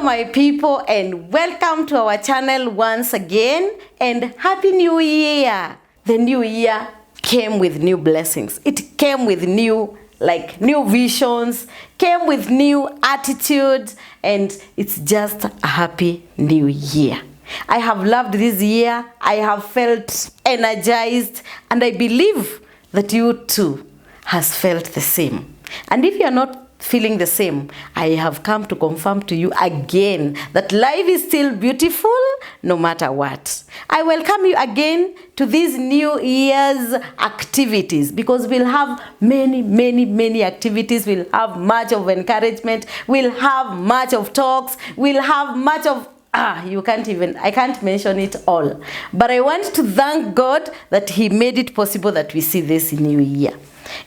my people, and welcome to our channel once again, and Happy New Year. The new year came with new blessings. It came with new visions, came with new attitudes, and it's just a happy new year. I have loved this year. I have felt energized, and I believe that you too has felt the same. And if you are not feeling the same, I have come to confirm to you again that life is still beautiful no matter what. I welcome you again to these New Year's activities, because we'll have many activities. We'll have much of encouragement. We'll have much of talks. We'll have much of I can't mention it all. But I want to thank God that He made it possible that we see this new year.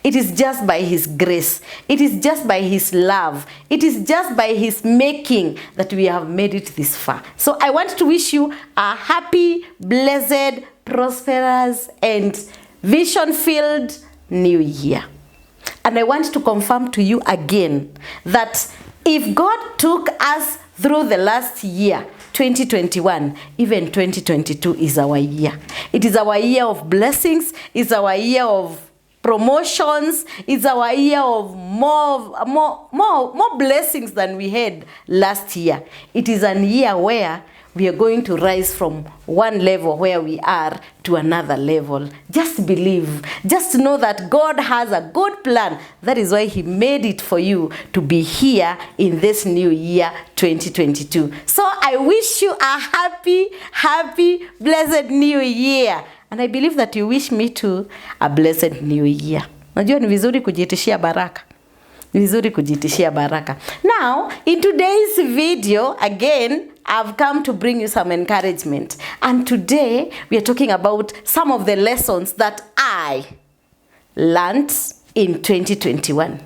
It is just by His grace. It is just by His love. It is just by His making that we have made it this far. So I want to wish you a happy, blessed, prosperous, and vision-filled new year. And I want to confirm to you again that if God took us through the last year, 2021, even 2022 is our year. It is our year of blessings. It's our year of promotions. It's our year of more blessings than we had last year. It is a year where we are going to rise from one level where we are to another level. Just believe. Just know that God has a good plan. That is why He made it for you to be here in this new year, 2022. So I wish you a happy, blessed new year. And I believe that you wish me too a blessed new year. Najua ni vizuri kujitishia baraka. Ni vizuri kujitishia baraka. Now, in today's video, again, I've come to bring you some encouragement. And today, we are talking about some of the lessons that I learned in 2021.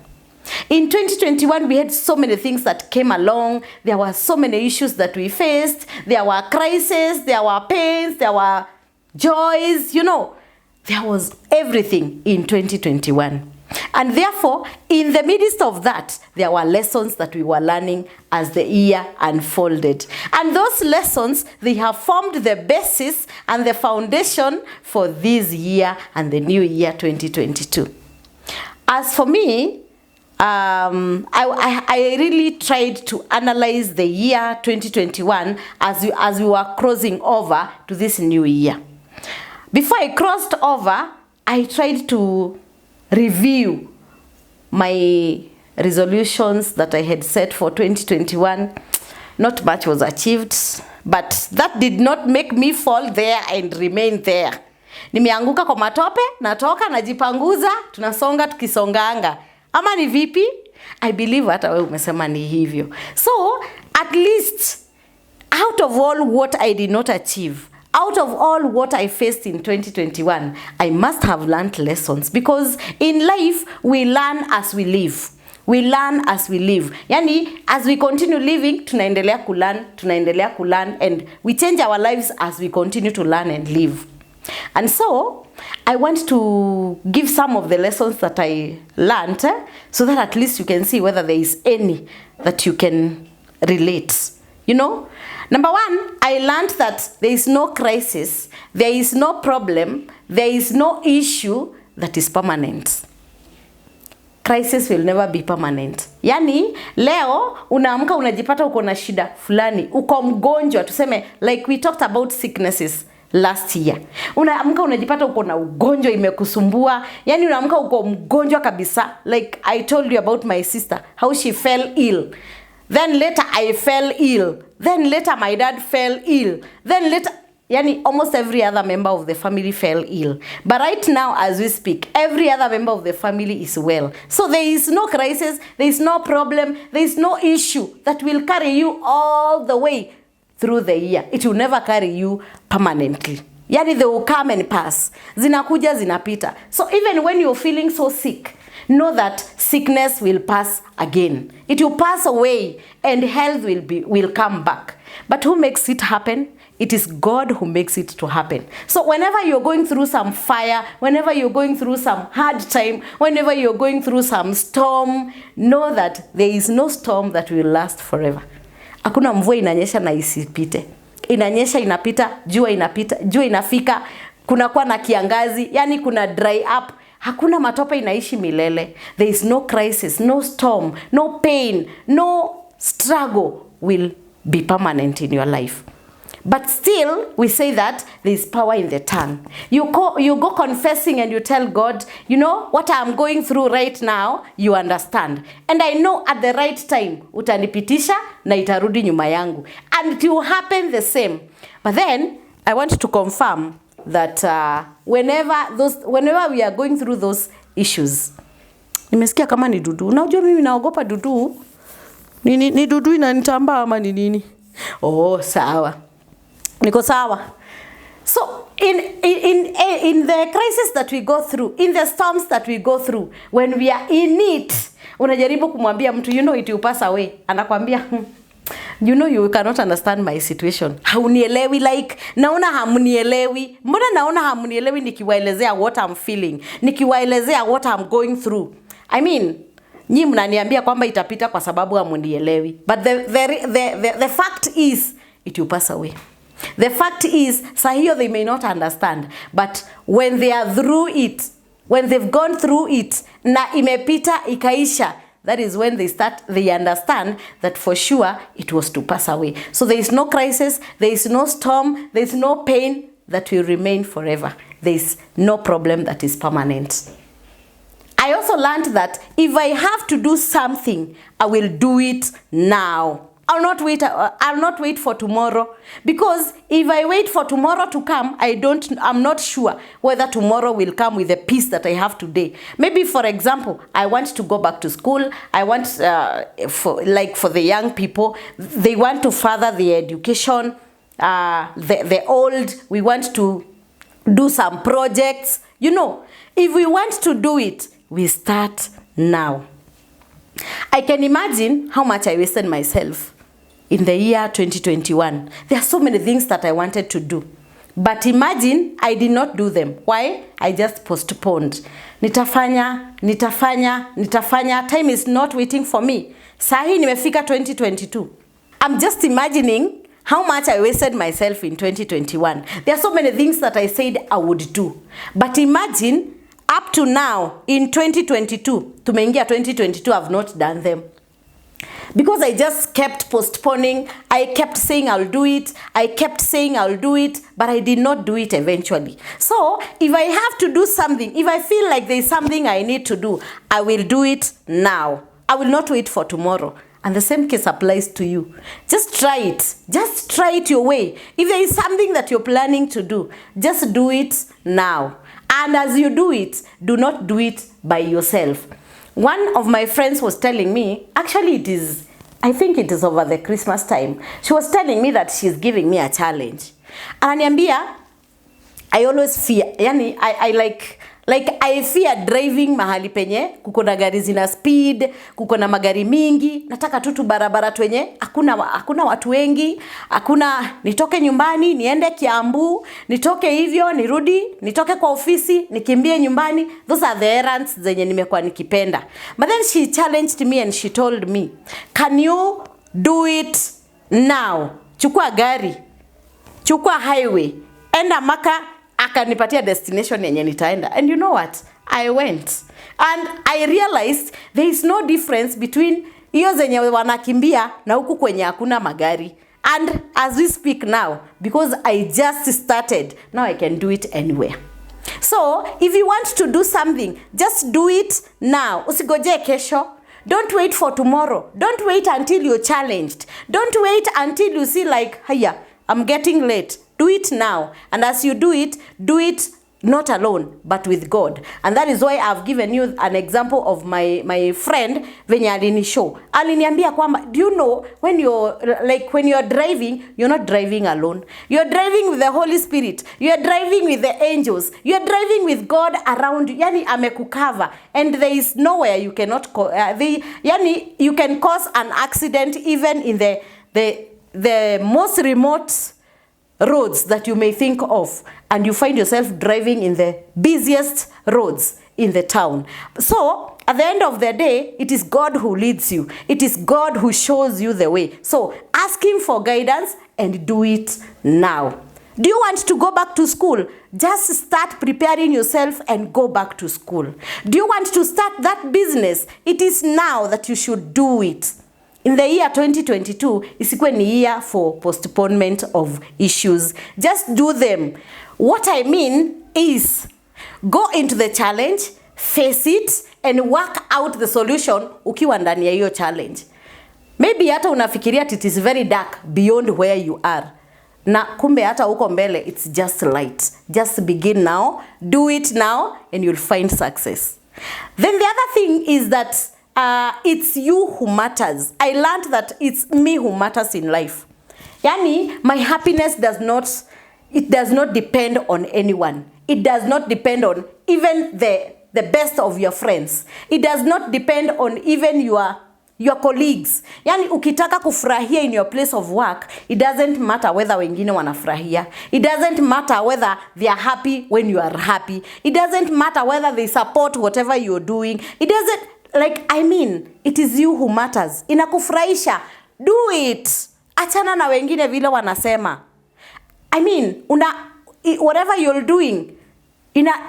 In 2021, we had so many things that came along. There were so many issues that we faced. There were crises, there were pains, there were joys, there was everything in 2021. And therefore, in the midst of that, there were lessons that we were learning as the year unfolded. And those lessons, they have formed the basis and the foundation for this year and the new year 2022. As for me, I really tried to analyze the year 2021 as we were crossing over to this new year. Before I crossed over, I tried to review my resolutions that I had set for 2021. Not much was achieved, but that did not make me fall there and remain there. Nimeanguka kwa matope, natoka, najipanguza, tunasonga tukisonganga. Ama ni vipi? I believe hata wewe umesema ni hivyo. So, at least, out of all what I did not achieve, out of all what I faced in 2021, I must have learned lessons, because in life, we learn as we live. We learn as we live. Yani, as we continue living, tunaendelea kulearn, and we change our lives as we continue to learn and live. And so, I want to give some of the lessons that I learned, so that at least you can see whether there is any that you can relate. Number one, I learned that there is no crisis, there is no problem, there is no issue that is permanent. Crisis will never be permanent. Yani, leo, unaamka unajipata uko na shida fulani, uko mgonjwa, tuseme, like we talked about sicknesses last year. Unaamka unajipata uko na ugonjwa imekusumbua, yani unaamka uko mgonjwa kabisa. Like I told you about my sister, how she fell ill. Then later I fell ill. Then later my dad fell ill. Then later, almost every other member of the family fell ill. But right now, as we speak, every other member of the family is well. So there is no crisis, there is no problem, there is no issue that will carry you all the way through the year. It will never carry you permanently. They will come and pass. Zinakuja, zinapita. So even when you're feeling so sick, know that sickness will pass again. It will pass away and health will come back. But who makes it happen? It is God who makes it to happen. So whenever you're going through some fire, whenever you're going through some hard time, whenever you're going through some storm, know that there is no storm that will last forever. Hakuna mvua inanyesha na isipite. Inanyesha, inapita, jua inapita, jua inafika, kunakuwa na kiangazi, yani kuna dry up. Hakuna matope inaishi milele. There is no crisis, no storm, no pain, no struggle will be permanent in your life. But still, we say that there is power in the tongue. You go confessing and you tell God, you know, what I'm going through right now, you understand. And I know at the right time, utanipitisha na itarudi nyuma yangu. And it will happen the same. But then, I want to confirm that whenever we are going through those issues, nimesikia kama ni dudu. Unajua mimi naogopa dudu. Ni dudu inanitamba ama ni nini? Oh, sawa. Niko sawa. So in the crisis that we go through, in the storms that we go through, when we are in it, unajaribu kumwambia mtu, you know it will pass away. Anakuambia, you know you cannot understand my situation. Haunielewi, like naona hamunielewi. Mbona naona hamunielewi nikiwaelezea what I'm feeling, nikiwaelezea what I'm going through. I mean, nyi mnaniambia kwamba itapita kwa sababu hamunielewi. But the fact is it will pass away. The fact is, sahiyo they may not understand, but when they are through it, when they've gone through it, na imepita ikaisha, that is when they understand that for sure it was to pass away. So there is no crisis, there is no storm, there is no pain that will remain forever. There is no problem that is permanent. I also learned that if I have to do something, I will do it now. I'll not wait for tomorrow, because if I wait for tomorrow to come, I'm not sure whether tomorrow will come with the peace that I have today. Maybe, for example, I want to go back to school. I want for the young people, they want to further the education. The old, we want to do some projects. You know, if we want to do it, we start now. I can imagine how much I wasted myself in the year 2021. There are so many things that I wanted to do. But imagine I did not do them. Why? I just postponed. Nitafanya. Time is not waiting for me. Sahi nimefika 2022. I'm just imagining how much I wasted myself in 2021. There are so many things that I said I would do. But imagine up to now in 2022, tumeingia 2022, I've not done them. Because I just kept postponing. I kept saying I'll do it. I kept saying I'll do it, but I did not do it eventually. So if I have to do something, if I feel like there's something I need to do, I will do it now. I will not wait for tomorrow. And the same case applies to you. Just try it. Just try it your way. If there is something that you're planning to do, just do it now. And as you do it, do not do it by yourself. One of my friends was telling me, actually I think it is over the Christmas time. She was telling me that she's giving me a challenge. Ananiambia, I always fear, yani I fear driving mahali penye, kuko na gari zina speed, kuko na magari mingi, nataka tu barabara twenye, hakuna watu wengi, nitoke nyumbani, niende Kiambu, nitoke hivyo, nirudi, nitoke kwa ofisi, nikimbie nyumbani. Those are the errands zenye nimekuwa nikipenda. But then she challenged me and she told me, can you do it now? Chukua gari, chukua highway, enda Maka, akanipatia destination yenye nitaenda. And you know what? I went. And I realized there is no difference between hiyo zenye wanakimbia na huku kwenye hakuna magari. And as we speak now, because I just started, now I can do it anywhere. So, if you want to do something, just do it now. Usigoje kesho. Don't wait for tomorrow. Don't wait until you're challenged. Don't wait until you see like, hiya, I'm getting late. Do it now. And as you do it not alone, but with God. And that is why I've given you an example of my friend venye alinishow. Aliniambia kwamba, do you know, when you're driving, you're not driving alone. You're driving with the Holy Spirit. You're driving with the angels. You're driving with God around you. Yani amekukava. And there is nowhere you cannot, you can cause an accident even in the most remote roads that you may think of, and you find yourself driving in the busiest roads in the town. So at the end of the day, it is God who leads you. It is God who shows you the way. So ask him for guidance and do it now. Do you want to go back to school? Just start preparing yourself and go back to school. Do you want to start that business? It is now that you should do it. In the year 2022, isikuwe ni year for postponement of issues. Just do them. What I mean is, go into the challenge, face it, and work out the solution ukiwa ndani ya hiyo challenge. Maybe hata unafikiria it is very dark beyond where you are. Na kumbe hata uko mbele, it's just light. Just begin now, do it now, and you'll find success. Then the other thing is that it's you who matters. I learned that it's me who matters in life. Yani, my happiness does not depend on anyone. It does not depend on even the best of your friends. It does not depend on even your colleagues. Yani ukitaka kufurahia in your place of work, it doesn't matter whether wengine wanafurahia. It doesn't matter whether they are happy when you are happy. It doesn't matter whether they support whatever you're doing. It doesn't, it is you who matters. Inakufurahisha, do it. Achana na wengine vile wanasema. Whatever you're doing,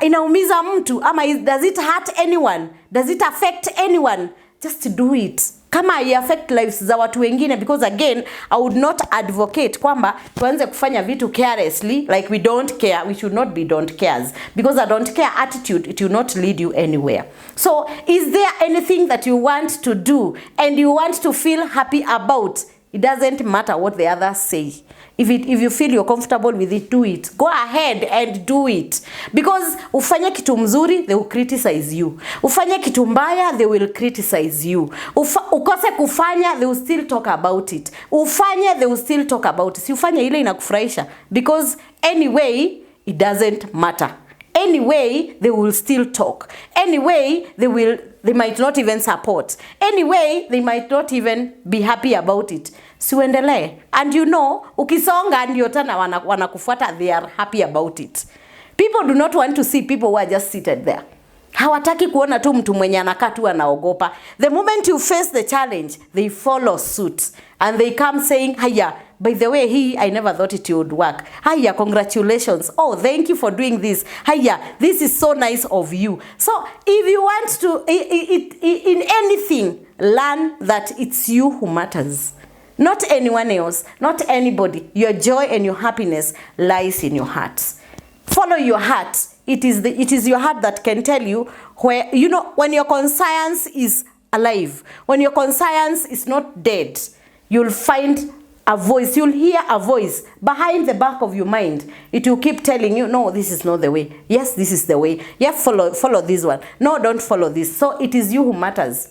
inaumiza mtu, ama does it hurt anyone? Does it affect anyone? Just do it. Kama I affect lives za watu wengine, because again, I would not advocate kwamba tuanze kufanya vitu carelessly, like we don't care. We should not be don't cares, because a don't care attitude, it will not lead you anywhere. So, is there anything that you want to do and you want to feel happy about? It doesn't matter what the others say. If you feel you're comfortable with it, do it. Go ahead and do it. Because ufanye kitu mzuri, they will criticize you. Ufanye kitu mbaya, they will criticize you. Ukose kufanya, they will still talk about it. Ufanye, they will still talk about it. Si ufanye ile inakufurahisha. Because anyway, it doesn't matter. Anyway, they will still talk. Anyway, they might not even support. Anyway, they might not even be happy about it. Siuendelee. And ukisonga ndio tena wanakufuata, they are happy about it. People do not want to see people who are just seated there. Hawataki kuona tu mtu mwenye anakaa tu anaogopa. The moment you face the challenge, they follow suit. And they come saying, "Hiya, by the way, I never thought it would work. Hiya, congratulations. Oh, thank you for doing this. Hiya, this is so nice of you." So, if you want to, in anything, learn that it's you who matters. Not anyone else, not anybody. Your joy and your happiness lies in your heart. Follow your heart. It is your heart that can tell you where, when your conscience is alive, when your conscience is not dead, you'll find a voice, you'll hear a voice behind the back of your mind. It will keep telling you, no, this is not the way. Yes, this is the way. Yeah, follow this one. No, don't follow this. So it is you who matters.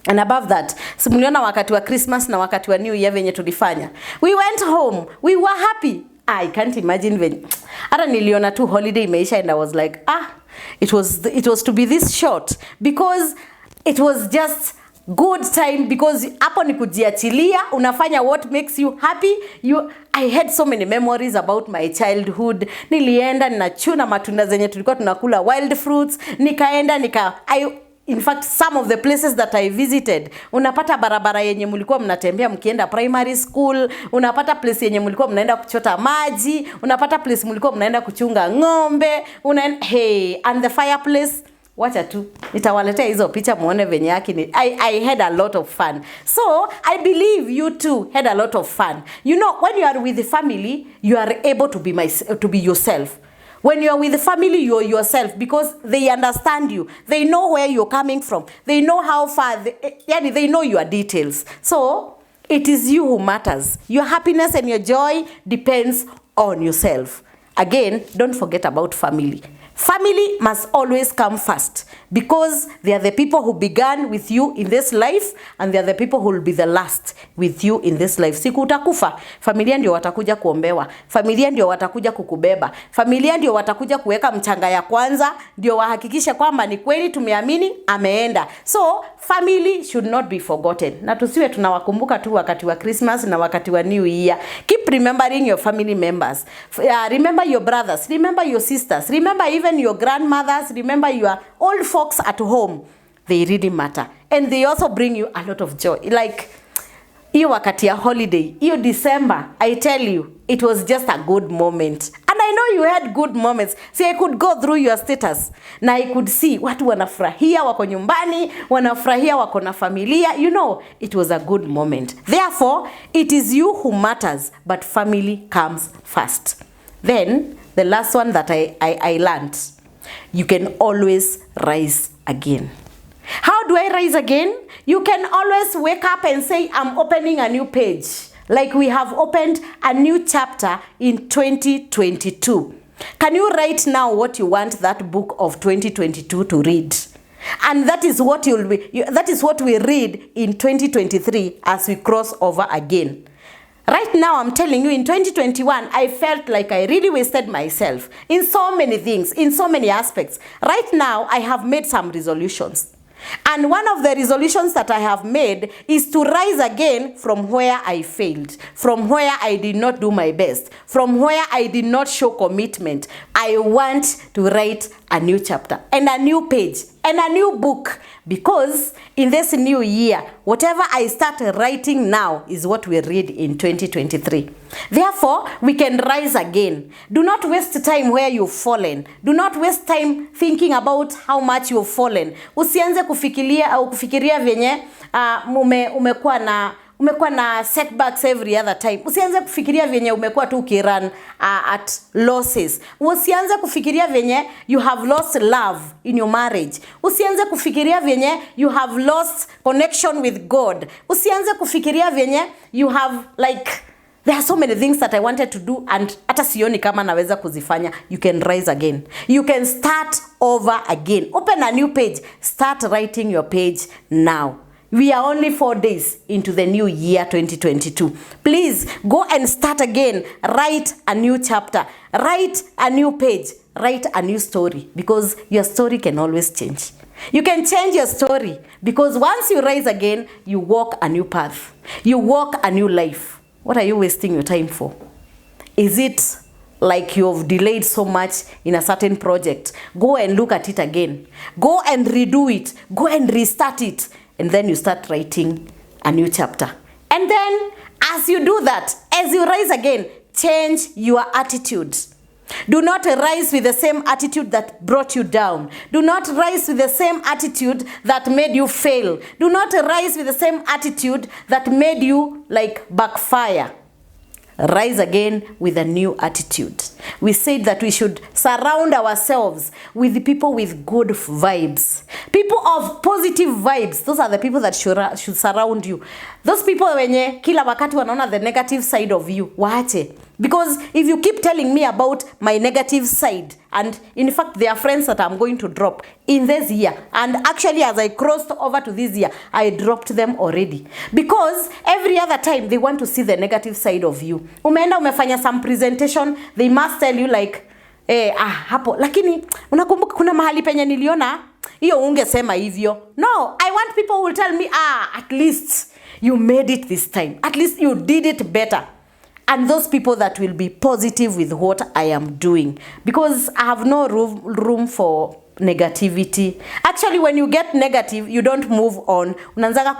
And above that, simuliona wakati wa Christmas na wakati wa New Year venye tulifanya. We went home. We were happy. I can't imagine when hata niliona tu holiday imeisha, and I was like, it was to be this short, because it was just good time, because hapo ni kujiachilia, unafanya what makes you happy. I had so many memories about my childhood. Nilienda ninachuna matunda zenye tulikuwa tunakula, wild fruits, in fact, some of the places that I visited, unapata barabara yenye mulikuwa mnatembea mkienda primary school, unapata place yenye mulikuwa mnaenda kuchota maji, unapata place mulikuwa mnaenda kuchunga ng'ombe, and the fireplace, wacha tu nitawaletea hizo picha muone venye yake. I had a lot of fun. So, I believe you too had a lot of fun. When you are with the family, you are able to be yourself. When you are with the family, you are yourself, because they understand you. They know where you're coming from. They know how far, they know your details. So, it is you who matters. Your happiness and your joy depends on yourself. Again, don't forget about family. Family must always come first, because they are the people who began with you in this life, and they are the people who will be the last with you in this life. Siku utakufa, familia ndio watakuja kuombewa, familia ndio watakuja kukubeba, familia ndio watakuja kuweka mchanga ya kwanza, ndio wahakikisha kwamba ni kweli tumeamini ameenda. So, family should not be forgotten. Na tusiwe tunawakumbuka tu wakati wa Christmas na wakati wa New Year. Keep remembering your family members. Remember your brothers, remember your sisters, remember even your grandmothers, remember your old folks at home. they really matter. And they also bring you a lot of joy. Like, hiyo wakati ya holiday, hiyo December, I tell you, it was just a good moment. And I know you had good moments. See, I could go through your status na I could see watu wanafurahia wako nyumbani, wanafurahia wako na familia. You know, it was a good moment. Therefore, it is you who matters, but family comes first. Then, the last one that I learned, you can always rise again. How do I rise again? You can always wake up and say, I'm opening a new page. Like we have opened a new chapter in 2022. Can you write now what you want that book of 2022 to read? And that is what we read in 2023 as we cross over again. Right now, I'm telling you, in 2021, I felt like I really wasted myself in so many things, in so many aspects. Right now, I have made some resolutions. And one of the resolutions that I have made is to rise again from where I failed, from where I did not do my best, from where I did not show commitment. I want to write a new chapter and a new page and a new book, because in this new year, whatever I start writing now is what we read in 2023. Therefore, we can rise again. Do not waste time where you've fallen. Do not waste time thinking about how much you've fallen. Usianze kufikiria venye umekuwa na setbacks every other time. Usianze kufikiria venye umekuwa tu ukirun at losses. Usianze kufikiria venye you have lost love in your marriage. Usianze kufikiria venye you have lost connection with God. Usianze kufikiria venye you have there are so many things that I wanted to do and hata sioni kama naweza kuzifanya. You can rise again. You can start over again. Open a new page. Start writing your page now. We are only 4 days into the new year 2022. Please go and start again. Write a new chapter. Write a new page. Write a new story, because your story can always change. You can change your story, because once you rise again, you walk a new path. You walk a new life. What are you wasting your time for? Is it like you've delayed so much in a certain project? Go and look at it again. Go and redo it. Go and restart it. And then you start writing a new chapter. And then, as you do that, as you rise again, change your attitude. Do not rise with the same attitude that brought you down. Do not rise with the same attitude that made you fail. Do not rise with the same attitude that made you backfire. Rise again with a new attitude. We said that we should surround ourselves with the people with good vibes. People of positive vibes. Those are the people that should surround you. Those people wenye kila wakati wanaona the negative side of you, waache. Because if you keep telling me about my negative side, and in fact there are friends that I'm going to drop in this year, and actually as I crossed over to this year, I dropped them already. Because every other time they want to see the negative side of you. Umeenda umefanya some presentation, they must tell you hapo, lakini unakumbuka kuna mahali penye niliona hiyo ungesema hivyo. No, I want people who will tell me, at least you made it this time. At least you did it better. And those people that will be positive with what I am doing. Because I have no room for negativity. Actually, when you get negative, you don't move on. Unaanza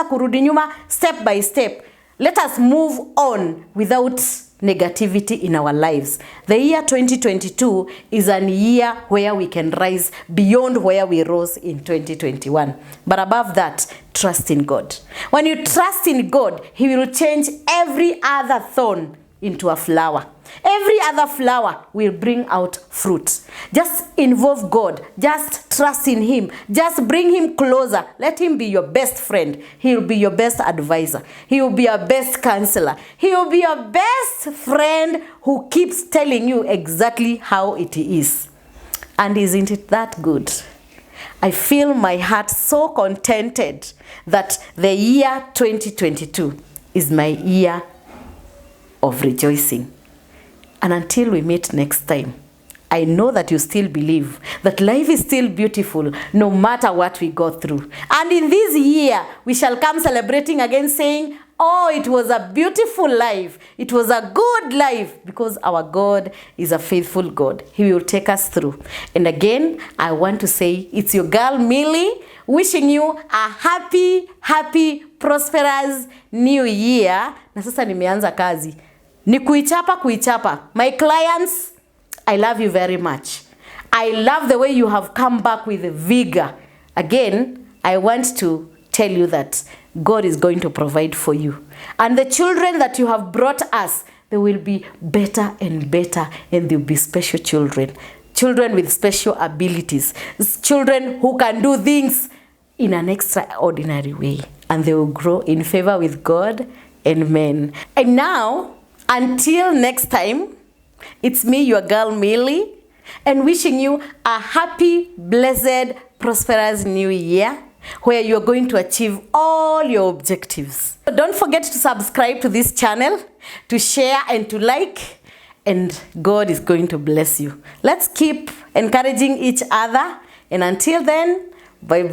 kurudi nyuma step by step. Let us move on without negativity in our lives. The year 2022 is an year where we can rise beyond where we rose in 2021. But above that, trust in God. When you trust in God, He will change every other thorn into a flower. Every other flower will bring out fruit. Just involve God. Just trust in Him. Just bring Him closer. Let Him be your best friend. He will be your best advisor. He will be your best counselor. He will be your best friend who keeps telling you exactly how it is. And isn't it that good? I feel my heart so contented that the year 2022 is my year of rejoicing. And until we meet next time, I know that you still believe that life is still beautiful no matter what we go through. And in this year, we shall come celebrating again saying, Oh, it was a beautiful life. It was a good life because our God is a faithful God. He will take us through. And again, I want to say it's your girl Millie wishing you a happy, prosperous new year. Na sasa nimeanza kazi. Ni kuichapa. My clients, I love you very much. I love the way you have come back with vigor. Again, I want to tell you that God is going to provide for you. And the children that you have brought us, they will be better and better, and they'll be special children. Children with special abilities. Children who can do things in an extraordinary way. And they will grow in favor with God and men. And now, until next time, it's me, your girl Millie, and wishing you a happy, blessed, prosperous new year where you're going to achieve all your objectives. Don't forget to subscribe to this channel, to share and to like, and God is going to bless you. Let's keep encouraging each other, and until then, bye-bye.